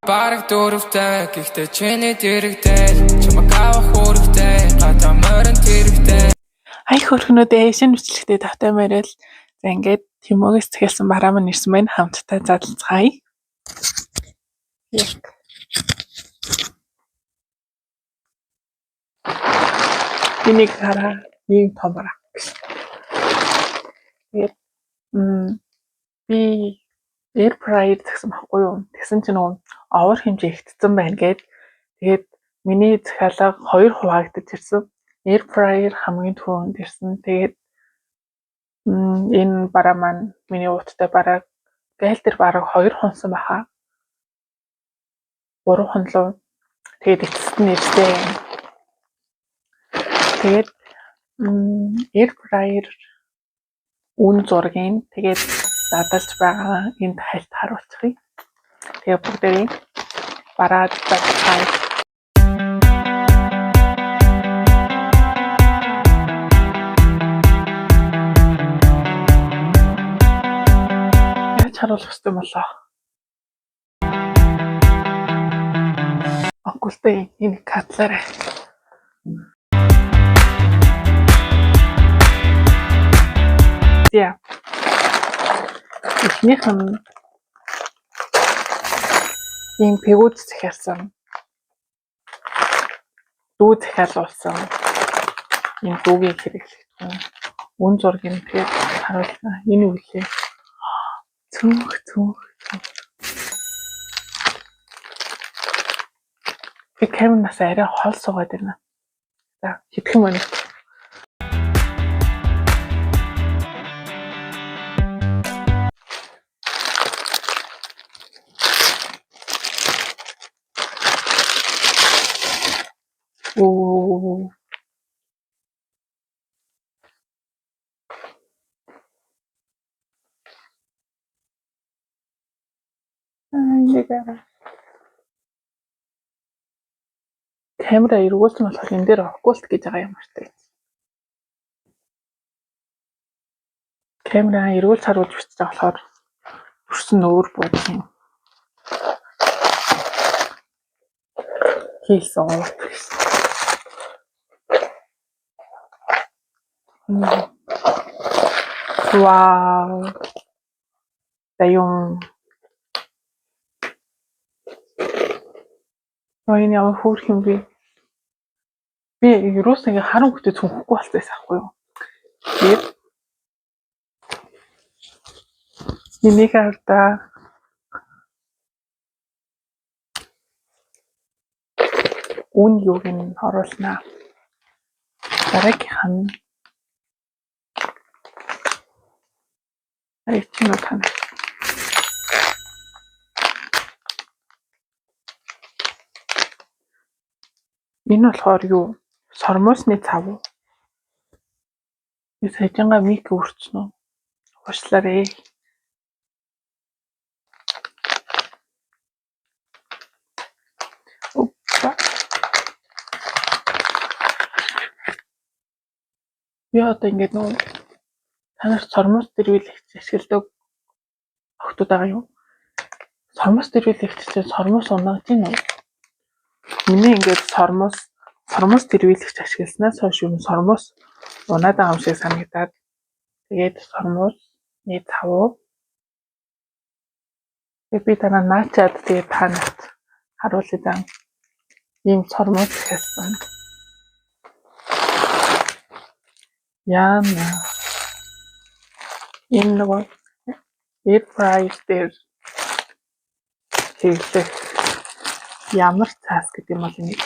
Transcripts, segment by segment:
бараг дөрөвтэй гэхдээ чиний дэрэгтэй чамайг авах үүрэгтэй гадаа морин тэрэгтэй. Ай хөрхнүүдээ шинэ бичлэгтээ тавтай морил. За ингээд Тимогоос захиалсан бараа маань ирсэн байна. Хамтдаа задлцгаая. Яг. Энийг хараа. Ийм том бараа. Тэгээд би air fryer гэсэн баггүй юу? Тэгсэн чинь нөгөө овер хэмжээ ихтсэн байна гээд тэгээд миний захиалга 2 хуваагдаж ирсэн. Air fryer хамгийн түрүүнд ирсэн. Тэгээд энэ бараа маань миний ууттай бараа гайл дээр бараг 2 хонсон баха. 3 хонлоо. Тэгээд эцэст нь ирсэн. Тэгээд air fryer үн зургийг тэгээд задалж байгаа энд хальт харуулчихъя. Тэгээ бүгдээ бараад батгай. Яаж харуулах ёстой юм болоо? Окултай энэ катлаарай. За. Эхнийх нь ийм пигүүд захиалсан. Дүү захиалуулсан. Ийм дүүгийг хэрэглэсэн. Үн зургийг тэгээд харуулсан. Энэ үлээ. Цүнх. Би камераас арай хол суугаад байна. За, хэдхэн минут. Оо. Камера эргүүлсэн болохоор энэ дээр оккулт гэж байгаа юм артай. Камера эргүүлж харуулж бичиж байгаа болохоор өрсөн өөр бодох юм. Хийсэн уу? Вау. Тайон. Энэ ямар хөөрх юм бэ? Би юус ингэ харан хөтө цүнхэхгүй болчихсон байхгүй юу? Тэгээд энийг хавтаа үн юуг нь оруулнаа. Дараагийнх нь чинь тань. Энэ болохоор юу? Сормосны цав уу? Би саяжанга мик өрчнө үү? Уучлаарай. Опа. Яа одоо ингэ нөө танаар сормос дэрвэлэгч ашигладаг охтууд байгаа юу? Сормос дэрвэлэгч чинь сормос унаад тийм үү? Миний ингээд сормос дэрвэлэгч ашигласнаас хойш юм сормос унаад байгаа юм шиг санагдаад тэгээд сормосны цав. Би танаа наачаад тэгээд танад харуулъя зам. Ийм сормос хэлсэн. Яна. Энэ нөгөө air fryer дээр хийх ямар цаас гэдэг юм бол энэ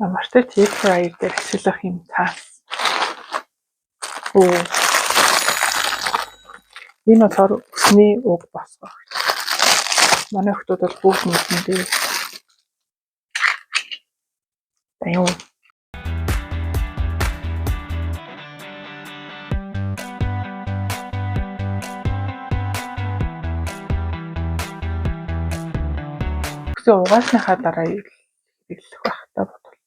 ямар ч air fryer дээр ажиллах юм цаас. Оо. Энэ болохоор өсний уг босгох. Манай хүмүүс бол бүх мэднэ. Аюу. Угаасныхаа дараа хэрэглэх байх та бодвол.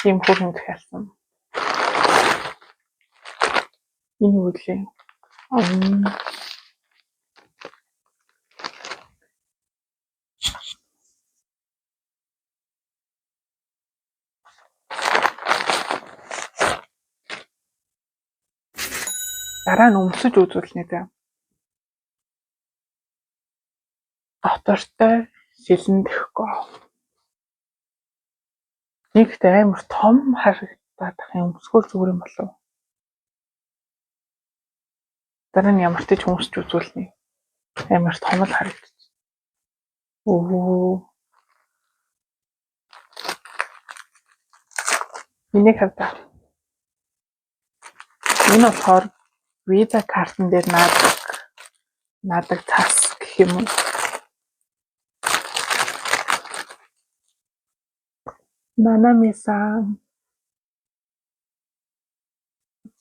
Ийм хөрөнгө захиалсан. Энэ юу вэ? Дараа нь өмсөж үзүүлнэ заа. Дотортой шилэндэхгүй. Нэгт амар том харагдаад юм өмсгөл зүгээр юм болов. Дараа нь ямар ч ч өмсч үзүүлнэ. Амар том л харагдчих. Өө. Энийг хавтаа. Энэ болохоор виза картн дээр наадаг цас гэх юм уу. Нанами-сан.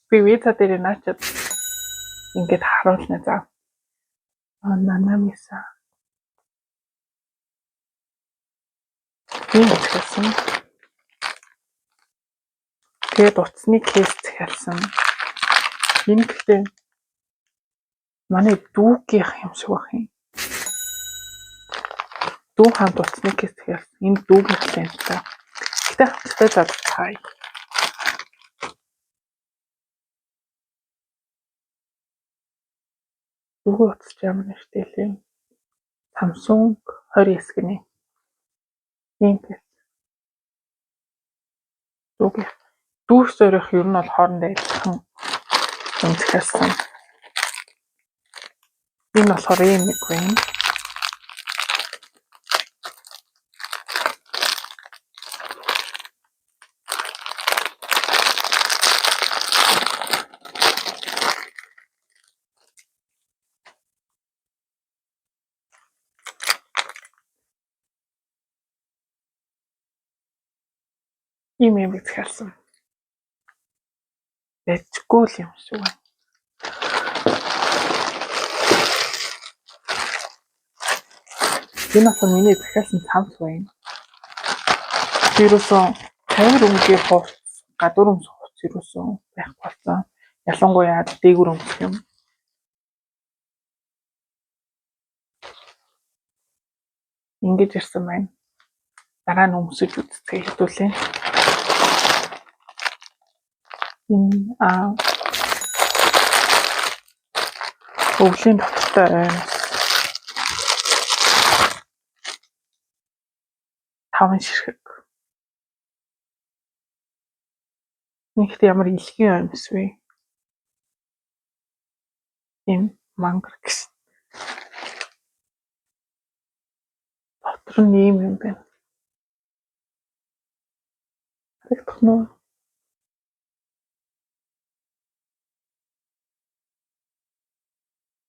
Би виза дээр наачаад ингээд харуулна заа. Нанами-сан. Энэ гэсэн. Тэгээд утасны кейс захиалсан. Энэ гэхдээ манай дүүгийнх юм шиг байх юм. Дүү хамт утасны кейс захиалсан. Энэ дүүгийнх юм та. Гэтэ хамттай залгахаа. Дүүгийн утас ямар нэртэй лээ? Samsung 20S гинэ. Ийм кейс. Дүүгийнх. Дүүх зорих ер нь бол хоорондоо адилхан юм захиалсан. Энэ болохоор ийм нэг юм. Ийм юм захиалсан. Бэжгүй л юм шиг байна. Энэ болохоор миний захиалсан цамц байна. Вирусоо тавир өмгийн хувц, гадуур өмсөх хувц вирусоо байхгүй болсон. Ялангуяа дээгүүр өмсөх юм. Ингэж ирсэн байна. Дараа нь өмсөж үзцгээ хэдүүлээ. Өвлийн дотортой ойноос 5 ширхэг. Нэгт ямар илгийн ойноос вэ? Ийм мангар гэсэн. Дотор нь ийм юм байна. Харагдах нь уу?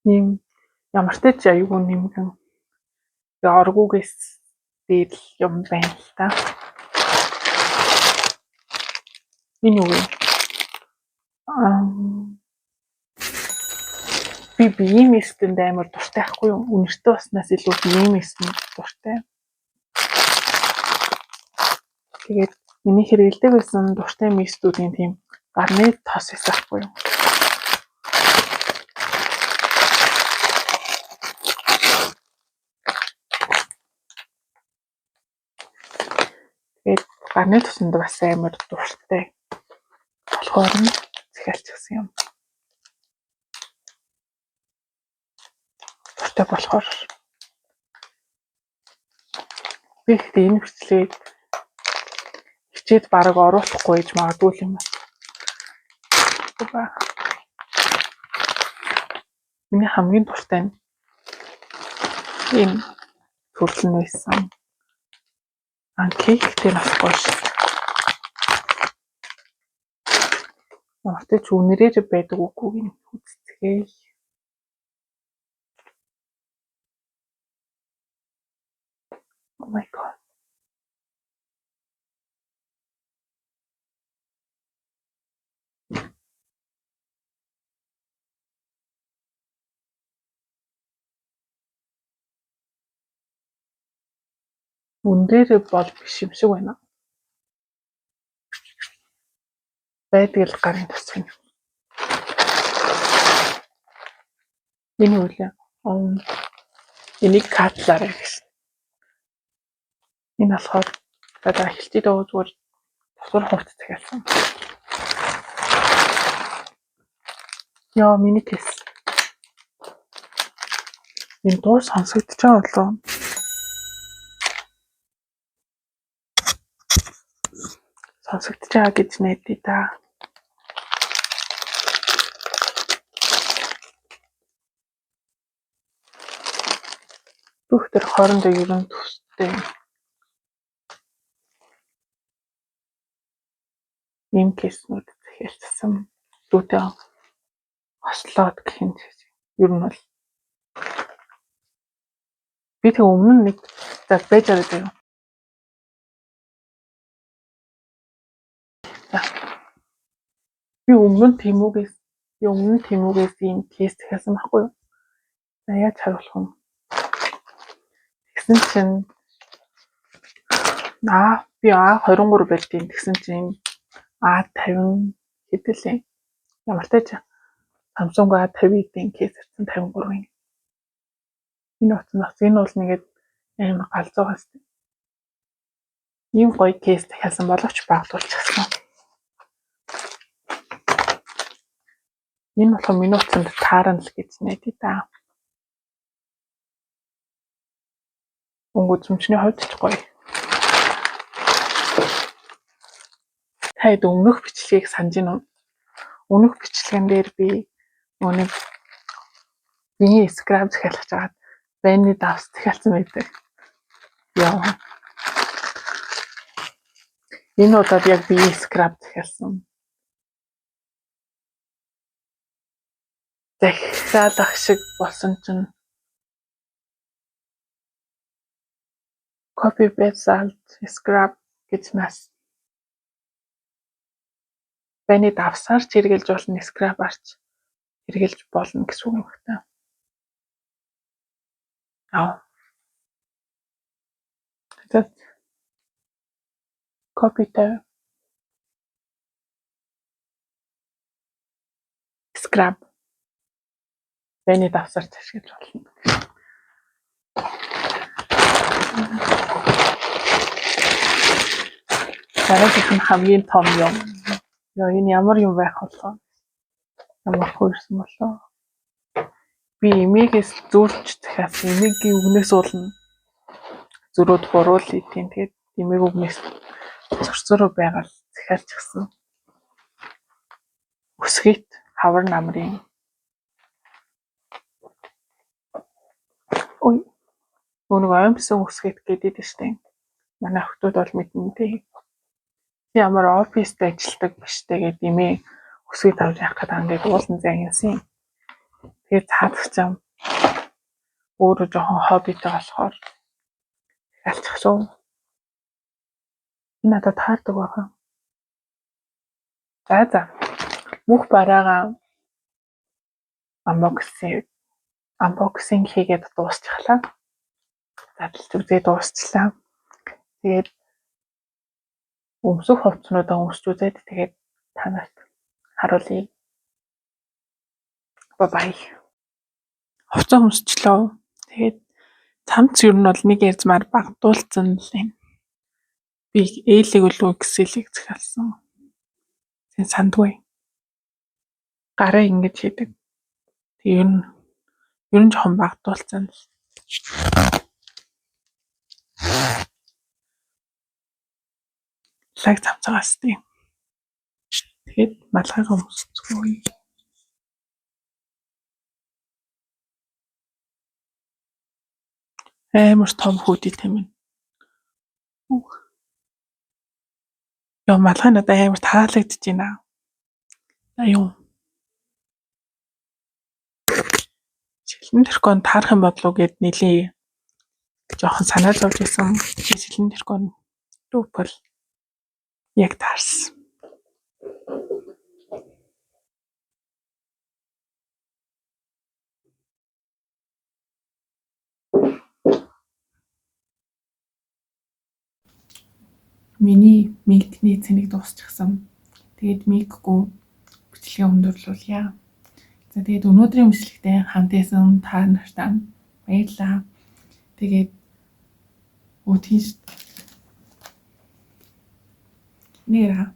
Ийм ямар ч ч аюул нэмгэн оргуугээс дээр юм байна л та. Энэ юу вэ? Би ийм эстэнд амар дуртай байхгүй юу? Үнэртэй баснаас илүү ийм эстэнд дуртай. Тэгээд миний хэрэгэлдэг байсан дуртай мистүүдийн тийм гарны тос эсэхгүй юу? Тэгээд гарны тосонд бас амар дуртай. Болохоор нь захиалчихсан юм. Дуртай болохоор би ихтэй энэ бичлэгийг хичээд бараг оруулахгүй гэж магадгүй юм байна. Миний хамгийн дуртай нь ийм төрөл нь байсан. Кейктэй нас гош. Ямартай ч үнэрээр байдаг үгүйг нь үзцгээе. Oh my god. Үнээр бол биш юм шиг байна. Байдаг л гарын тусах юм. Энэ үлээ. Энийг катлаарай гэсэн. Энэ болохоор одоо эхэлтий дөө зүгээр тосгор хувцас захиалсан. Яа, миний кейс. Энэ дуу сонсогдож байгаа болов. Сонсогдож байгаа гэж найдаа да. Бүх төр хоорондоо ер нь төстэй. Ийм кейснүүд захиалсан. Дүүтэй хослоод гэх юм. Ер нь бол би тэг өмнө нэг за байж байгаа юм. Би өмнө нь Тэмүгээс ийм кейс захиалсан байхгүй юу? За яаж харуулах вэ? Тэгсэн чинь би А23 байлтын тэгсэн чинь А50 хэдэлээ. Ямар ч тач Samsung A50-ийн кейс ирсэн 53-ын. Энэ утснаас энэ бол нэгээд амар галзуугаас. Ийм гоё кейс захиалсан боловч багтуулчихсан. Энэ болохоор миний утсанд таарна л гэж найдаа да. Өнгөцмчний хувьд ч гоё. Таад өмнөх бичлэгийг санаж байна уу? Өмнөх бичлэгэн дээр би нэг биеийн скраб захиалж байгаад байны давс захиалсан байдаг. Яа. Энэ удаад яг биеийн скраб захиалсан. Захиалах шиг болсон чинь copy basalt scrub гэж нас байны давсаар чиргэлж болно, скрабарч чиргэлж болно гэсэн үг юм байна. Тэгээд copy-тэй scrub байны давсаар чиргэлж болно. Дараагийн хамгийн том юм. Энэ ямар юм байх болов? Ямар хөрсөн болов? Би эмээгээс зүүрч захиалсан. Эмээгийн үгнээс уулна. Зөрөөд буруулъя тийм. Тэгээд эмээг үгнээс зөрсөрөө байгаад захиалчихсан. Өсгийт хавар намрын. Ой. Нэг оймсон өсгийт гэдэг штэ. Манай охтууд бол мэднэ дээ. Ямар оффист ажилладаг биш тэгээд эмээ өсгийт авч явах гэдэг ингээд уулан зангиасан. Тэгээд цаадах юм. Өөрөө жоохон хоббитэй болохоор алчихсан. Надад таардаг байна. За. Мөх бараагаа unboxing хийгээд дуусчихлаа. Задлж үзээд дуусчлаа. Тэгээд өмсөх хувцснуудаа өмсч үзээд тэгээд танарт харуулъя. Бай. Хувцас өмсчлөө. Тэгээд цамц ер нь бол нэг ярзмаар багтуулсан л юм. Би ээлэг үлээ Excel-ийг захиалсан. Тэн сандгүй. Гараа ингэж хийдэг. Тэг ер нь жоохон багтуулсан л. Лаг цамцаагаас тийм. Тэгээд малгайгаа өмсцгөө. Амар том хүүдий тийм ээ. Яа малгай надад амар таалагдж байна. Аюу. Шилэн тэркон таарах юм бодлоо гэд нэлээ жоохон санаа зовж исэн. Шилэн тэркон дүүпэл яг таарсан. Миний микний цэнийг дуусчихсан. Тэгээд микгүй бичлэгээ өндөрлүүлье. За тэгээд өнөөдрийн бичлэгтээ хамт байсан та нартай баярлалаа. Тэгээд үтгийс нэраа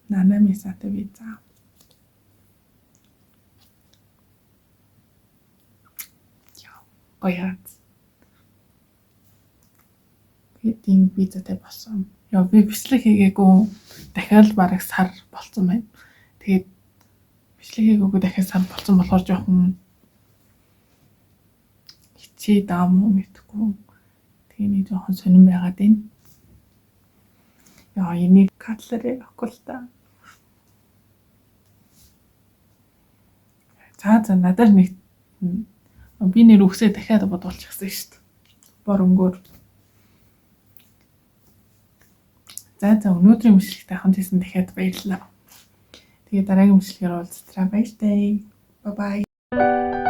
нанамисатай виза. Гоё. Тийм визатай болсон. Яа би бичлэг хийгээгүй дахиад бараг сар болсон байна. Тэгээд бичлэг хийгээгүй дахиад сар болсон болохоор жоохон хичээ даам уу мэдгүй. Тэгээ нэг жоохон сонирн байгаад байна. Яа энийг катлерээ авахгүй л та. За надад нэг би нэр үгсээ дахиад бодуулчихсан шүү дээ. Боронгоор. За өнөөдрийн мэдлэгтэй хамт исэн дахиад баярлалаа. Тэгээ дараагийн мэдлэгээр уулзлаа. Баяртай. Bye bye.